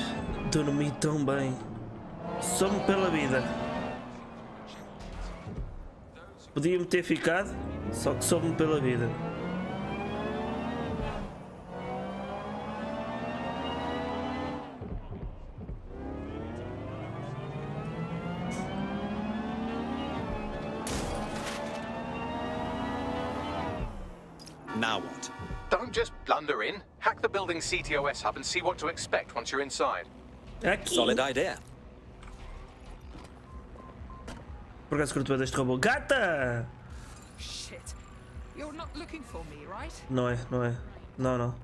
Dormi tão bem. Só-me pela vida. Podia-me ter ficado, só que soube-me pela vida. Now what? Don't just blunder in. Hack the building's CTOS hub and see what to expect once you're inside. Aqui. Solid idea. Por acaso curto deste robô. Gata! Shit. You're not looking for me, right? Não é, não é. Não, não.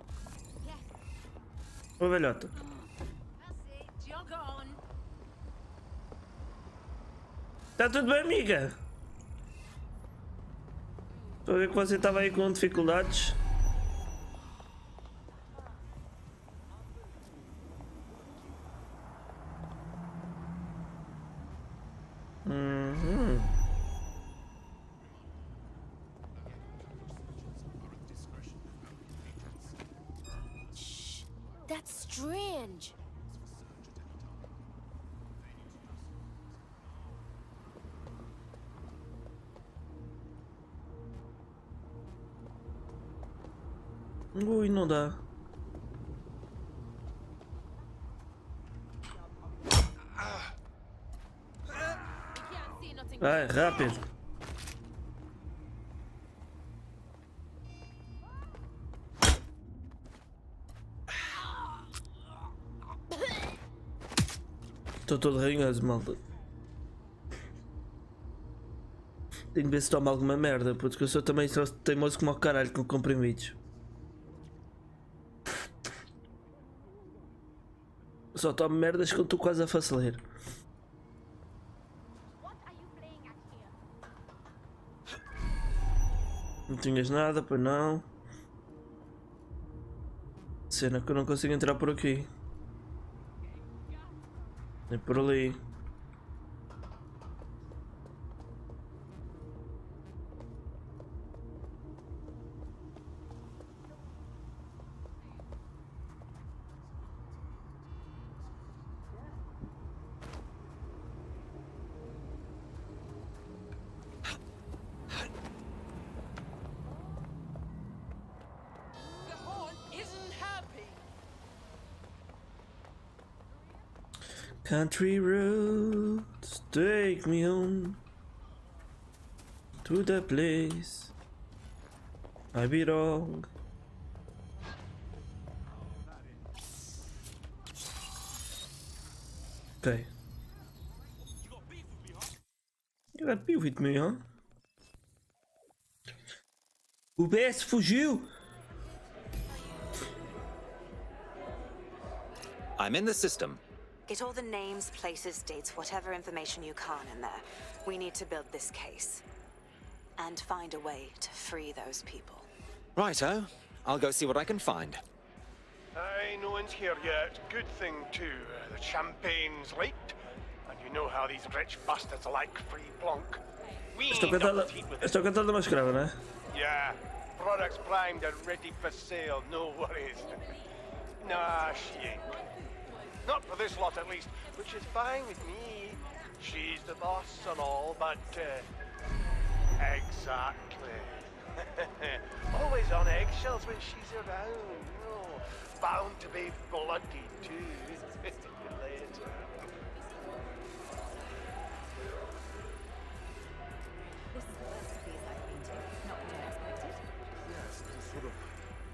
Ô velhota. Tá tudo bem, amiga? Estou a ver que você estava aí com dificuldades. That's strange. Ui, não dá. Vai, rápido. Estou todo ranhoso, malta. Tenho que ver se toma alguma merda, porque eu sou também só teimoso como o caralho com comprimidos. Só tomo merdas quando estou quase a faceler. Não tinhas nada, pois não. Cena que eu não consigo entrar por aqui. Nem por ali. Country roads take me home to the place I belong. Okay. You got beef with me, huh? O BS fugiu! I'm in the system. Get all the names, places, dates, whatever information you can in there. We need to build this case. And find a way to free those people. Righto. I'll go see what I can find. Aye, no one's here yet. Good thing, too. The champagne's late. And you know how these rich bastards like free plonk. We Estou cantando uma escrava, né? Yeah. Products primed and ready for sale. No worries. Nah, she ain't. Not for this lot, at least, which is fine with me. She's the boss and all, but, exactly. Always on eggshells when she's around, you know. Bound to be bloody, too. Later. This is the first of these I've been to. Not what I expected. Yes, it's a sort of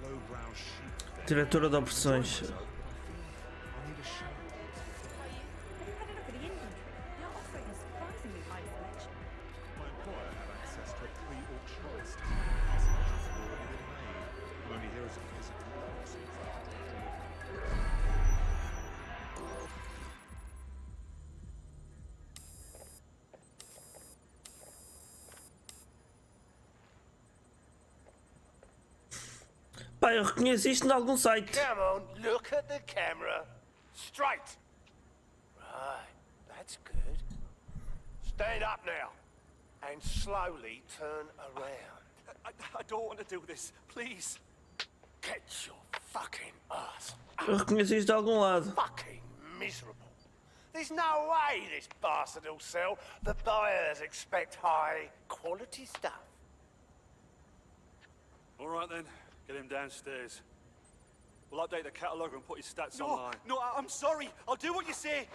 lowbrow chic. Diretora de operações. Pá, eu reconheço isto em algum site. Come on, look at the camera. Straight. Right, that's good. Stand up now. And slowly turn around. I don't want to do this. Please. Get your fucking ass. Eu reconheço isto de algum lado. Fucking miserable. There's no way this bastard will sell. The buyers expect high quality stuff. All right then. Get him downstairs. We'll update the catalogue and put his stats online. No, I'm sorry. I'll do what you say.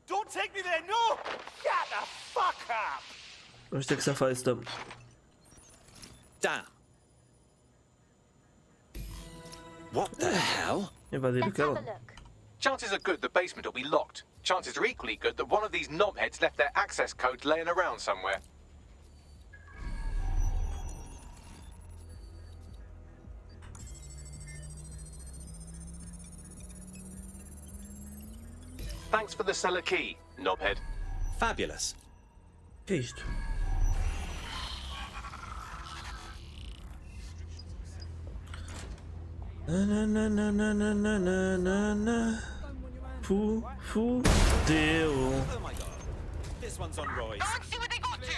Don't take me there, no! Shut the fuck up! Vamos ter que safar isso também. Damn. What the hell? Invadir o canal. Chances are good the basement will be locked. Chances are equally good that one of these knobheads left their access codes laying around somewhere. Thanks for the cellar key, knobhead. Fabulous. Que é isto? Fudeu. Oh my god. This one's on Roy's. See what they got to.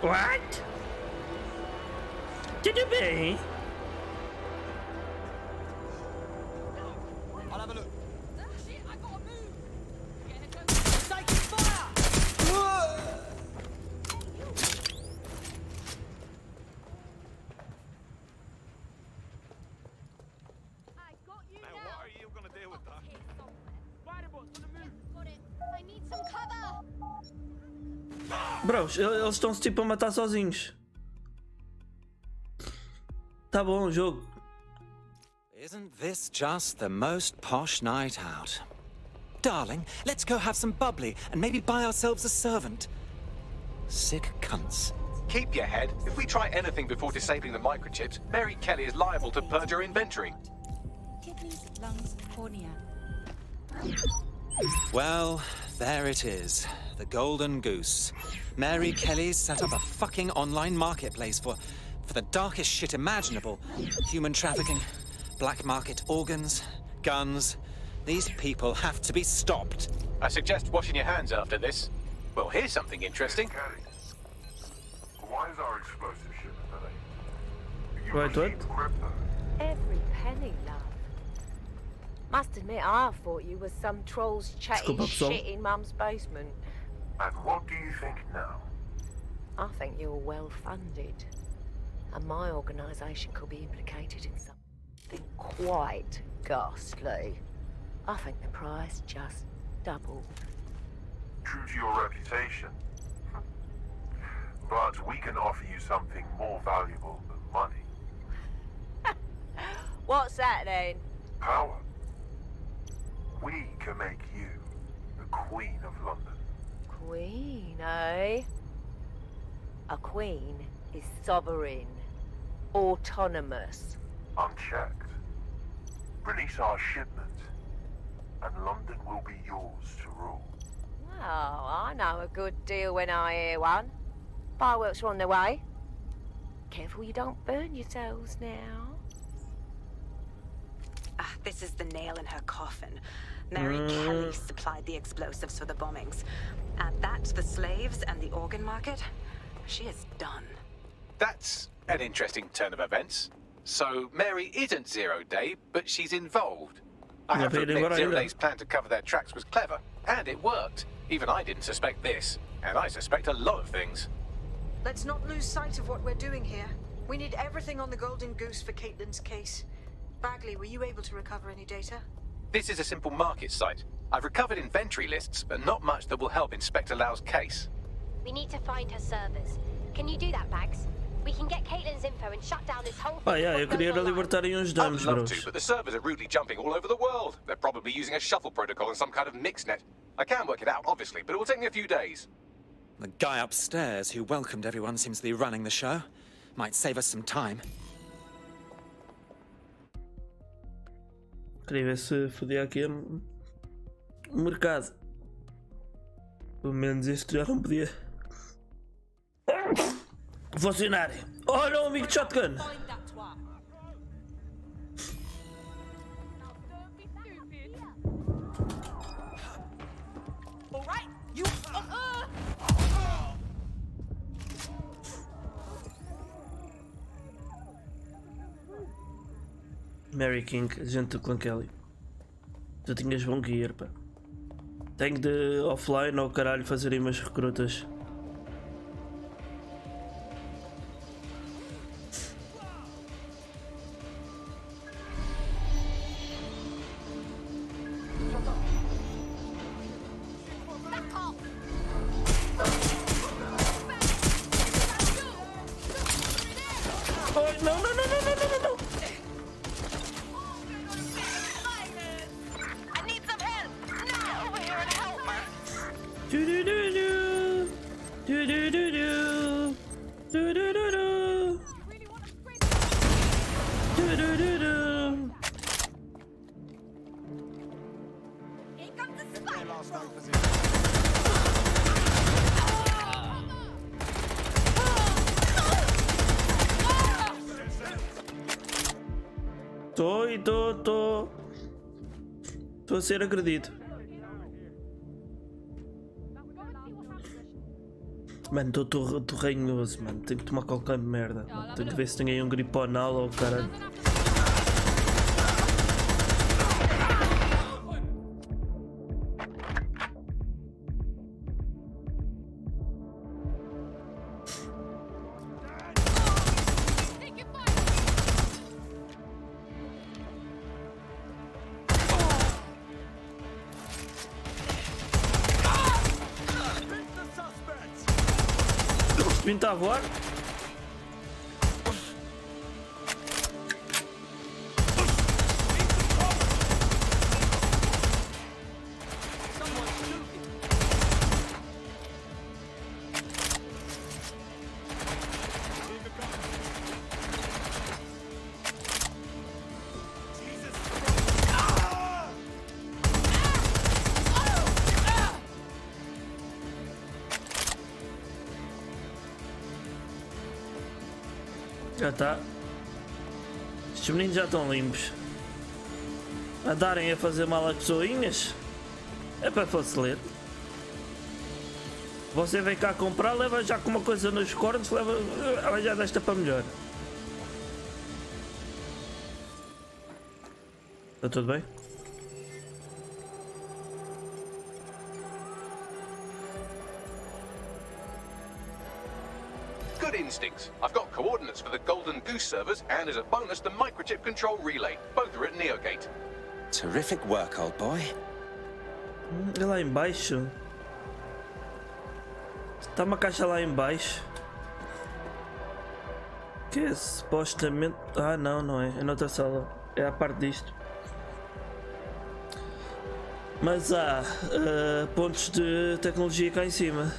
What? Tudo bem? I'll have a look. Bros, eles estão-se tipo a matar sozinhos. Tá bom o jogo. Isn't this just the most posh night out? Darling, let's go have some bubbly and maybe buy ourselves a servant. Sick cunts. Keep your head. If we try anything before disabling the microchips, Mary Kelly is liable to purge her inventory. Kidneys, lungs, cornea. Well, there it is. The golden goose. Mary Kelly's set up a fucking online marketplace for the darkest shit imaginable. Human trafficking, black market organs, guns. These people have to be stopped. I suggest washing your hands after this. Well, here's something interesting. Why is our explosive shipment delayed? Right, what? Crypto. Every penny, love. Must admit, I thought you was some trolls chatting shit in Mum's basement. And what do you think now? I think you're well funded. And my organisation could be implicated in something quite ghastly. I think the price just doubled. True to your reputation. But we can offer you something more valuable than money. What's that then? Power. We can make you the Queen of London. Queen, eh? A queen is sovereign, autonomous. Unchecked. Release our shipment, and London will be yours to rule. Oh, I know a good deal when I hear one. Fireworks are on their way. Careful you don't burn yourselves now. Ah, this is the nail in her coffin. Mary Kelly supplied the explosives for the bombings. Add that to the slaves and the organ market, she is done. That's an interesting turn of events. So Mary isn't Zero Day, but she's involved. I have to admit, Zero Day's plan to cover their tracks was clever, and it worked. Even I didn't suspect this, and I suspect a lot of things. Let's not lose sight of what we're doing here. We need everything on the Golden Goose for Caitlin's case. Bagley, were you able to recover any data? This is a simple market site. I've recovered inventory lists, but not much that will help Inspector Lau's case. We need to find her servers. Can you do that, Bags? We can get Caitlin's info and shut down this whole thing. Eu queria libertarem uns danos, I'd love bros. to, but the servers are rudely jumping all over the world. They're probably using a shuffle protocol and some kind of mixnet. I can work it out, obviously, but it will take me a few days. The guy upstairs who welcomed everyone seems to be running the show. Might save us some time. Queria ver se fodia aqui o mercado. Pelo menos este já não podia funcionar. Olha o amigo de shotgun! Mary King, gente do Clã Kelly. Tu tinhas bom gear, pá. Tenho de offline ao caralho fazer umas recrutas. Estou a ser agredido. Mano, estou ranhoso, mano. Tenho que tomar qualquer merda. Mano. Tenho que ver se tenho aí um griponal ou caralho. Vim tá a voar. Já está. Estes meninos já estão limpos. A darem a fazer mal às pessoinhas. É para facilitar. Você vem cá comprar, leva já com uma coisa nos cornos, leva já desta para melhor. Está tudo bem? Good instincts. I've got coordinates for the Golden Goose servers, and as a bonus, the microchip control relay. Both are at Neogate. Terrific work, old boy. É lá embaixo. Está uma caixa lá embaixo. Que é supostamente... Ah, não, não é. É noutra sala. É a parte disto. Mas há pontos de tecnologia cá em cima.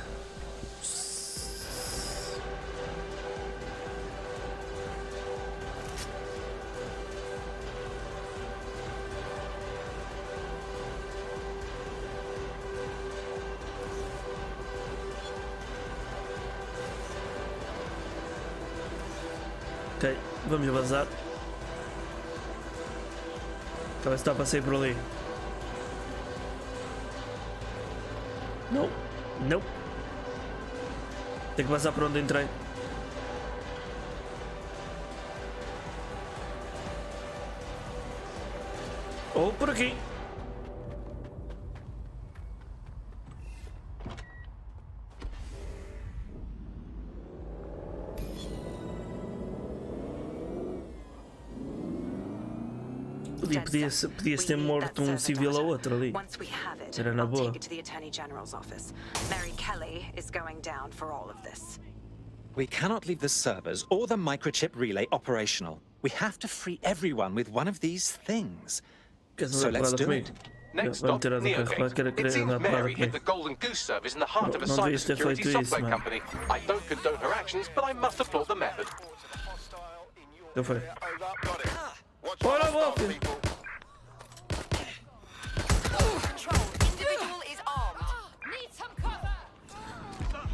Ok, vamos vazar. Talvez está para sair por ali. Não, não. Tenho que vazar para onde entrei. Ou por aqui. Podia-se ter morto um civil ou outro ali. Era na boa. We cannot leave the servers or the microchip relay operational. We have to free everyone with one of these things. So let's do it. Next stop, Neogate. It seems Mary hid the Golden Goose service in the heart of a cybersecurity software company. I don't condone her actions, but I must applaud the method. Eu falei. Bora, Wolf!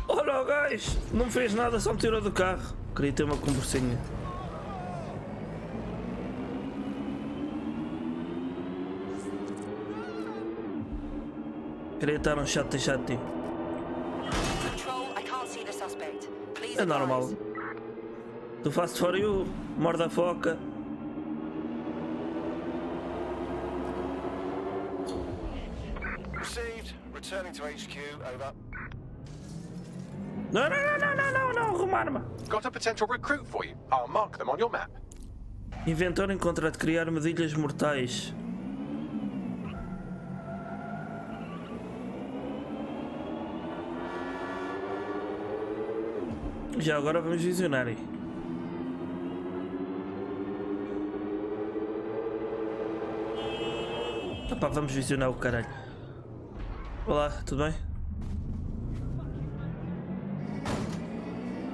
Olha o gajo! Não fez nada, só me tirou do carro. Queria ter uma conversinha. Queria estar um chato. É normal. Tu fast for you, morda a foca. Received. Returning to HQ. Over. Não, arrumar-me. Got a potential recruit for you. I'll mark them on your map. Inventor encontra de criar armadilhas mortais. Já agora vamos visionar aí. Opá, vamos visionar o caralho. Olá, tudo bem?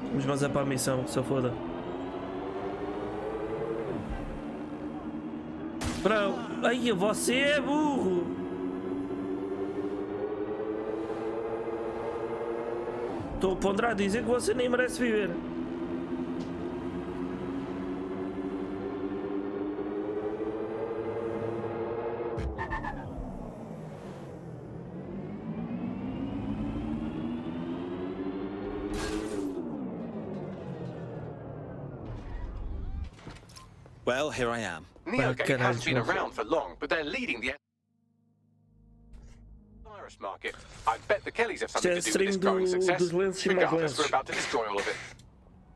Vamos vazar para a missão, só foda. Bro, ai, você é burro! Estou a ponderar a dizer que você nem merece viver. Well, here I am. Neogate hasn't been around for long, but they're leading the virus market. I bet the Kellys have something to do with this growing success. Regardless, we're about to destroy all of it.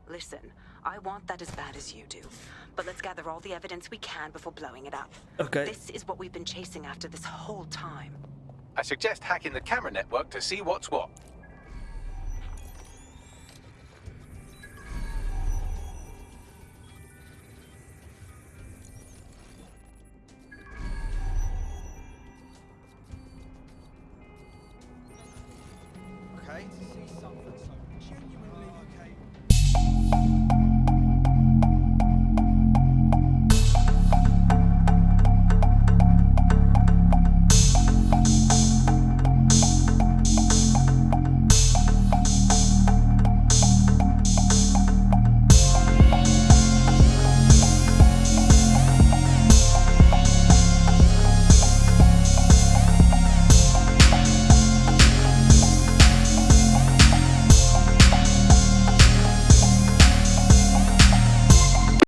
Listen, I want that as bad as you do. But let's gather all the evidence we can before blowing it up. Okay. This is what we've been chasing after this whole time. I suggest hacking the camera network to see what's what. Okay, to see something so genuinely